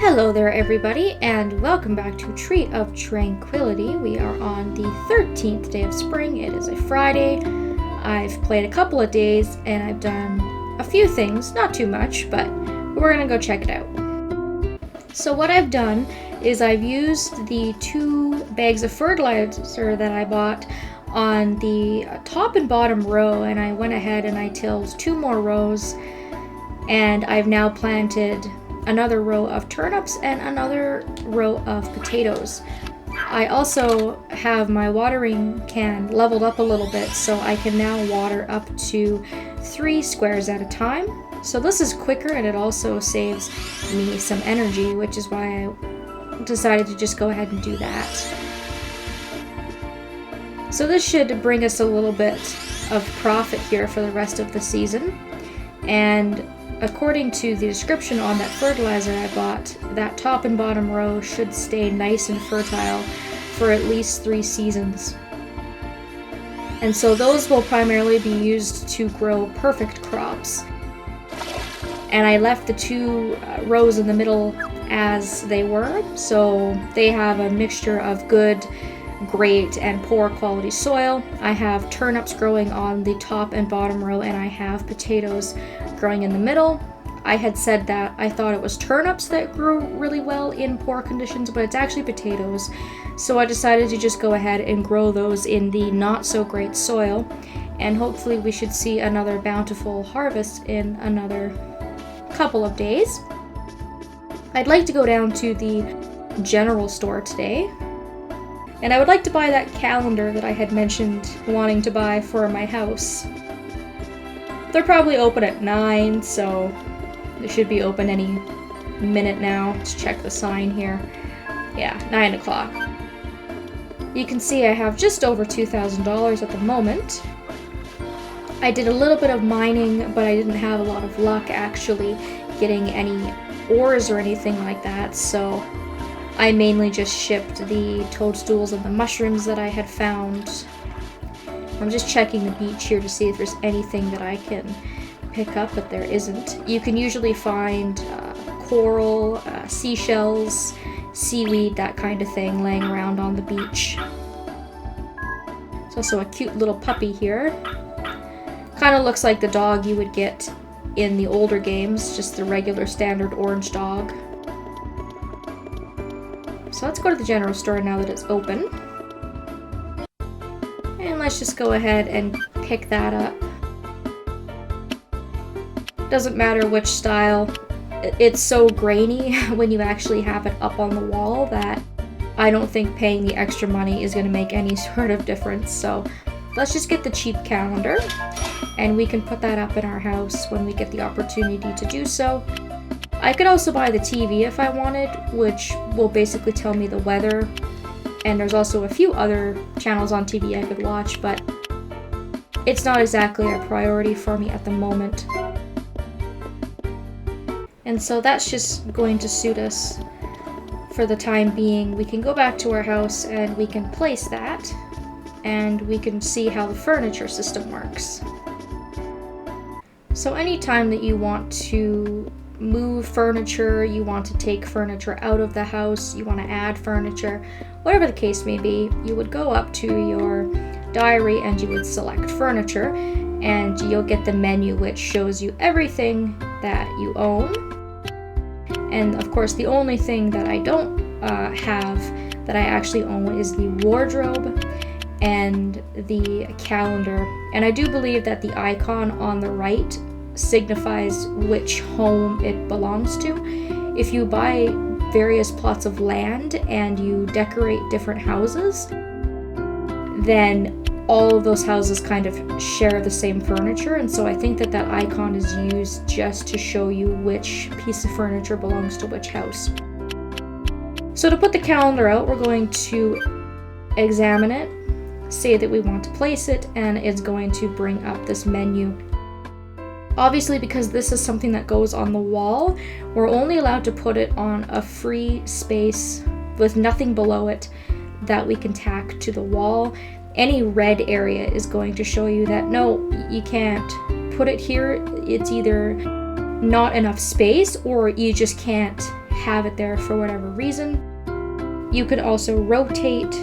Hello there everybody, and welcome back to Tree of Tranquility. We are on the 13th day of spring. It is a Friday. I've played a couple of days and I've done a few things, not too much, but we're gonna go check it out. So what I've done is I've used the 2 bags of fertilizer that I bought on the top and bottom row, and I went ahead and I tilled 2 more rows, and I've now planted another row of turnips and another row of potatoes. I also have my watering can leveled up a little bit, so I can now water up to 3 squares at a time. So this is quicker, and it also saves me some energy, which is why I decided to just go ahead and do that. So this should bring us a little bit of profit here for the rest of the season. And according to the description on that fertilizer I bought, that top and bottom row should stay nice and fertile for at least 3 seasons. And so those will primarily be used to grow perfect crops. And I left the 2 rows in the middle as they were, so they have a mixture of good, great, and poor quality soil. I have turnips growing on the top and bottom row, and I have potatoes growing in the middle. I had said that I thought it was turnips that grew really well in poor conditions, but it's actually potatoes. So I decided to just go ahead and grow those in the not so great soil, and hopefully we should see another bountiful harvest in another couple of days. I'd like to go down to the general store today, and I would like to buy that calendar that I had mentioned wanting to buy for my house. They're probably open at 9, so they should be open any minute now. Let's check the sign here. Yeah, 9 o'clock. You can see I have just over $2,000 at the moment. I did a little bit of mining, but I didn't have a lot of luck actually getting any ores or anything like that, so I mainly just shipped the toadstools and the mushrooms that I had found. I'm just checking the beach here to see if there's anything that I can pick up, but there isn't. You can usually find coral, seashells, seaweed, that kind of thing laying around on the beach. There's also a cute little puppy here. Kind of looks like the dog you would get in the older games, just the regular standard orange dog. So let's go to the general store now that it's open. And let's just go ahead and pick that up. Doesn't matter which style. It's so grainy when you actually have it up on the wall that I don't think paying the extra money is going to make any sort of difference. So let's just get the cheap calendar, and we can put that up in our house when we get the opportunity to do so. I could also buy the TV if I wanted, which will basically tell me the weather. And there's also a few other channels on TV I could watch, but it's not exactly a priority for me at the moment. And so that's just going to suit us for the time being. We can go back to our house and we can place that, and we can see how the furniture system works. So anytime that you want to move furniture, you want to take furniture out of the house, you want to add furniture, whatever the case may be, you would go up to your diary and you would select furniture, and you'll get the menu which shows you everything that you own. And of course the only thing that I don't have that I actually own is the wardrobe and the calendar. And I do believe that the icon on the right signifies which home it belongs to. If you buy various plots of land and you decorate different houses, then all of those houses kind of share the same furniture, and so I think that that icon is used just to show you which piece of furniture belongs to which house. So to put the calendar out, we're going to examine it, say that we want to place it, and it's going to bring up this menu. Obviously, because this is something that goes on the wall, we're only allowed to put it on a free space with nothing below it that we can tack to the wall. Any red area is going to show you that no, you can't put it here. It's either not enough space or you just can't have it there for whatever reason. You could also rotate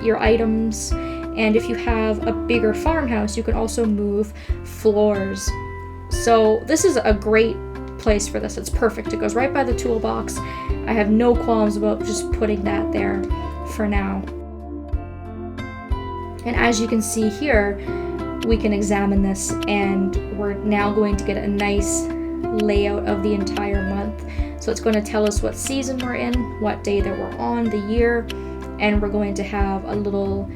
your items, and if you have a bigger farmhouse, you can also move floors. So this is a great place for this. It's perfect. It goes right by the toolbox. I have no qualms about just putting that there for now. And as you can see here, we can examine this, and we're now going to get a nice layout of the entire month. So it's going to tell us what season we're in, what day that we're on, the year, and we're going to have a little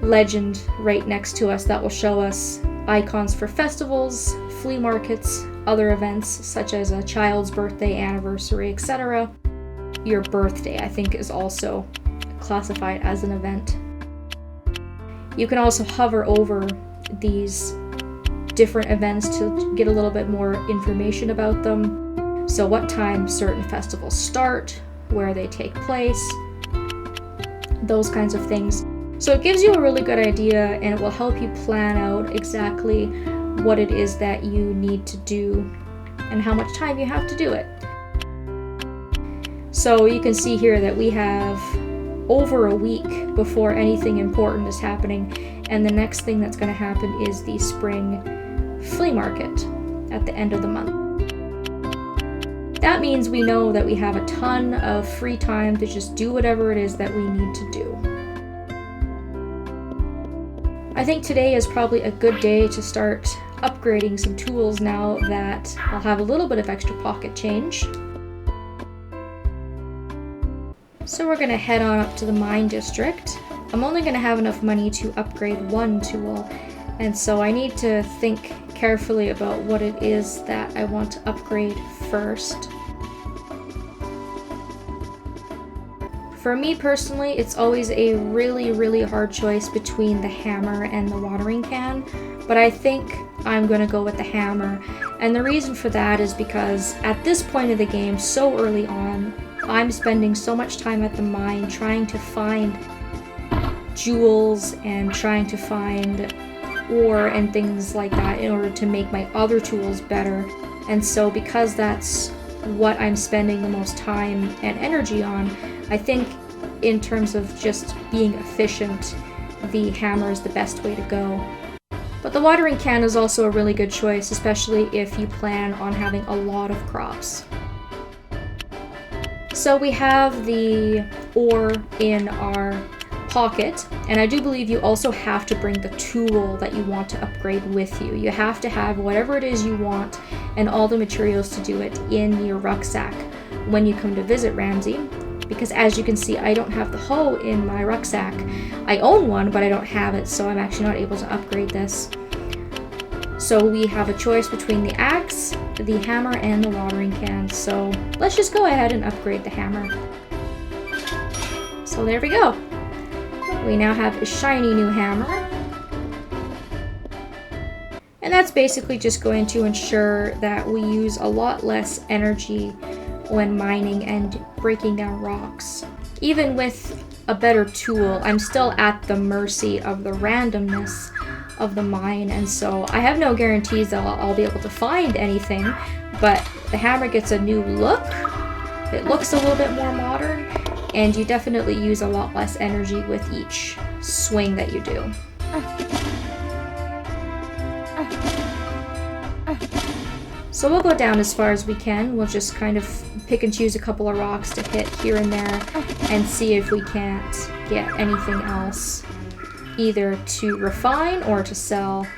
legend right next to us that will show us icons for festivals, flea markets, other events such as a child's birthday, anniversary, etc. Your birthday, I think, is also classified as an event. You can also hover over these different events to get a little bit more information about them. So what time certain festivals start, where they take place, those kinds of things. So it gives you a really good idea, and it will help you plan out exactly what it is that you need to do and how much time you have to do it. So you can see here that we have over a week before anything important is happening, and the next thing that's going to happen is the spring flea market at the end of the month. That means we know that we have a ton of free time to just do whatever it is that we need to do. I think today is probably a good day to start upgrading some tools now that I'll have a little bit of extra pocket change. So we're going to head on up to the mine district. I'm only going to have enough money to upgrade one tool, and so I need to think carefully about what it is that I want to upgrade first. For me personally, it's always a really hard choice between the hammer and the watering can, but I think I'm going to go with the hammer. And the reason for that is because at this point of the game, so early on, I'm spending so much time at the mine trying to find jewels and trying to find ore and things like that in order to make my other tools better. And so because that's what I'm spending the most time and energy on, I think in terms of just being efficient, the hammer is the best way to go. But the watering can is also a really good choice, especially if you plan on having a lot of crops. So we have the ore in our pocket, and I do believe you also have to bring the tool that you want to upgrade with you. You have to have whatever it is you want and all the materials to do it in your rucksack when you come to visit Ramsey, because as you can see, I don't have the hoe in my rucksack. I own one, but I don't have it, so I'm actually not able to upgrade this. So we have a choice between the axe, the hammer, and the watering can. So let's just go ahead and upgrade the hammer. So there we go. We now have a shiny new hammer. And that's basically just going to ensure that we use a lot less energy when mining and breaking down rocks. Even with a better tool, I'm still at the mercy of the randomness of the mine, and so I have no guarantees that I'll be able to find anything, but the hammer gets a new look. It looks a little bit more modern, and you definitely use a lot less energy with each swing that you do. So we'll go down as far as we can. We'll just kind of pick and choose a couple of rocks to hit here and there and see if we can't get anything else, either to refine or to sell.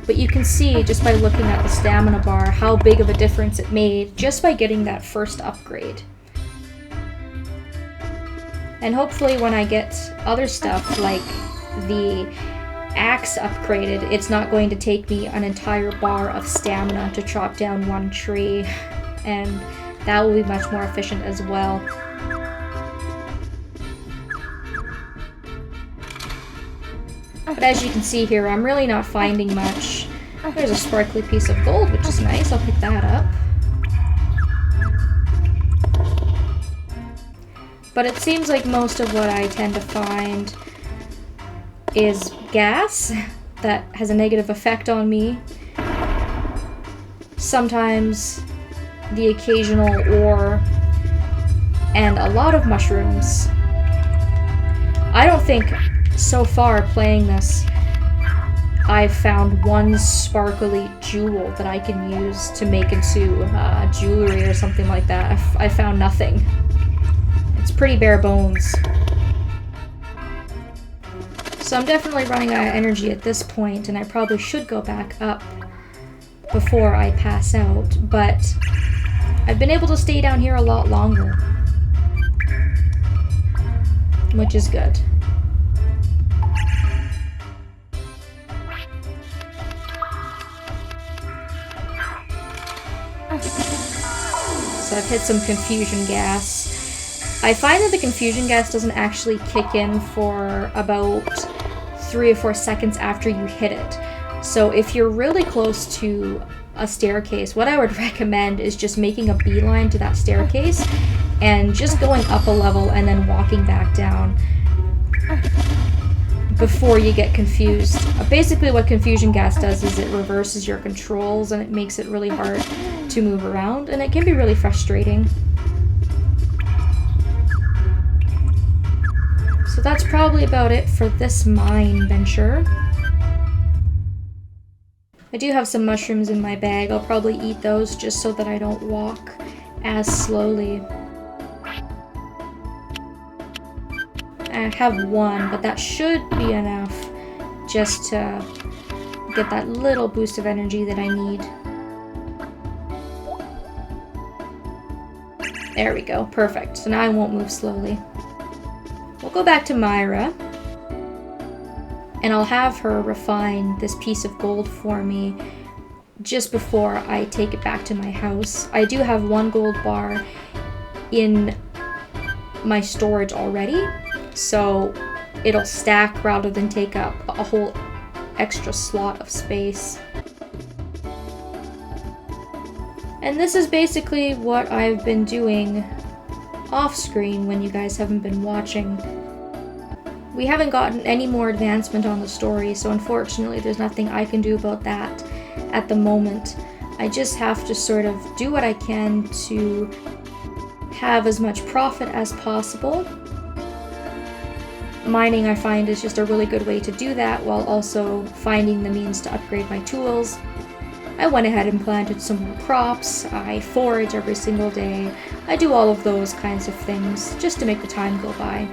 But you can see just by looking at the stamina bar how big of a difference it made just by getting that first upgrade. And hopefully when I get other stuff like the axe upgraded, it's not going to take me an entire bar of stamina to chop down one tree, and that will be much more efficient as well. But as you can see here, I'm really not finding much. There's a sparkly piece of gold, which is nice. I'll pick that up. But it seems like most of what I tend to find is gas, that has a negative effect on me. Sometimes the occasional ore and a lot of mushrooms. I don't think so far playing this I've found one sparkly jewel that I can use to make into jewelry or something like that. I found nothing. It's pretty bare bones. So I'm definitely running out of energy at this point, and I probably should go back up before I pass out, but I've been able to stay down here a lot longer, which is good. So I've hit some confusion gas. I find that the confusion gas doesn't actually kick in for about 3 or 4 seconds after you hit it. So if you're really close to a staircase, what I would recommend is just making a beeline to that staircase and just going up a level and then walking back down before you get confused. Basically what confusion gas does is it reverses your controls and it makes it really hard to move around, and it can be really frustrating. So that's probably about it for this mine venture. I do have some mushrooms in my bag. I'll probably eat those just so that I don't walk as slowly. I have one, but that should be enough just to get that little boost of energy that I need. There we go, perfect. So now I won't move slowly. We'll go back to Myra, and I'll have her refine this piece of gold for me just before I take it back to my house. I do have 1 gold bar in my storage already, so it'll stack rather than take up a whole extra slot of space. And this is basically what I've been doing off screen when you guys haven't been watching. We haven't gotten any more advancement on the story, so unfortunately there's nothing I can do about that at the moment. I just have to sort of do what I can to have as much profit as possible. Mining, I find, is just a really good way to do that while also finding the means to upgrade my tools. I went ahead and planted some more crops, I forage every single day, I do all of those kinds of things just to make the time go by.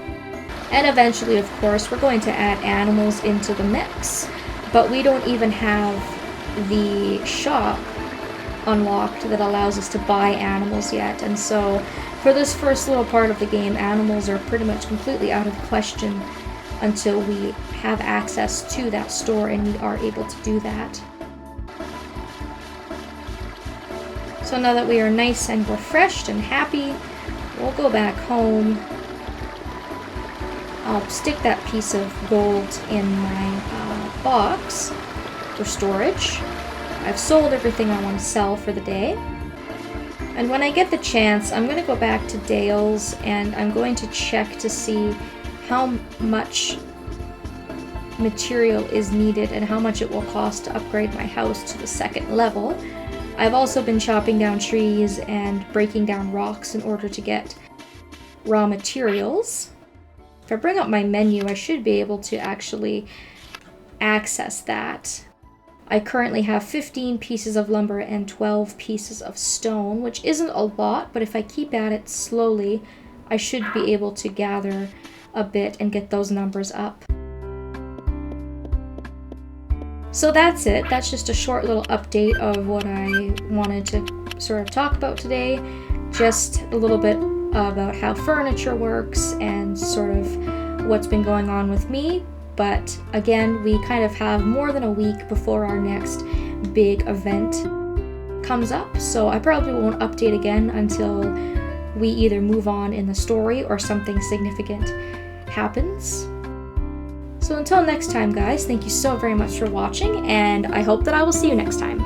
And eventually, of course, we're going to add animals into the mix, but we don't even have the shop unlocked that allows us to buy animals yet, and so for this first little part of the game, animals are pretty much completely out of question until we have access to that store and we are able to do that. So now that we are nice and refreshed and happy, we'll go back home. I'll stick that piece of gold in my box for storage. I've sold everything I want to sell for the day. And when I get the chance, I'm going to go back to Dale's and I'm going to check to see how much material is needed and how much it will cost to upgrade my house to the 2nd level. I've also been chopping down trees and breaking down rocks in order to get raw materials. If I bring up my menu, I should be able to actually access that. I currently have 15 pieces of lumber and 12 pieces of stone, which isn't a lot, but if I keep at it slowly, I should be able to gather a bit and get those numbers up. So that's it. That's just a short little update of what I wanted to sort of talk about today. Just a little bit about how furniture works and sort of what's been going on with me. But again, we kind of have more than a week before our next big event comes up. So I probably won't update again until we either move on in the story or something significant happens. So until next time, guys, thank you so very much for watching, and I hope that I will see you next time.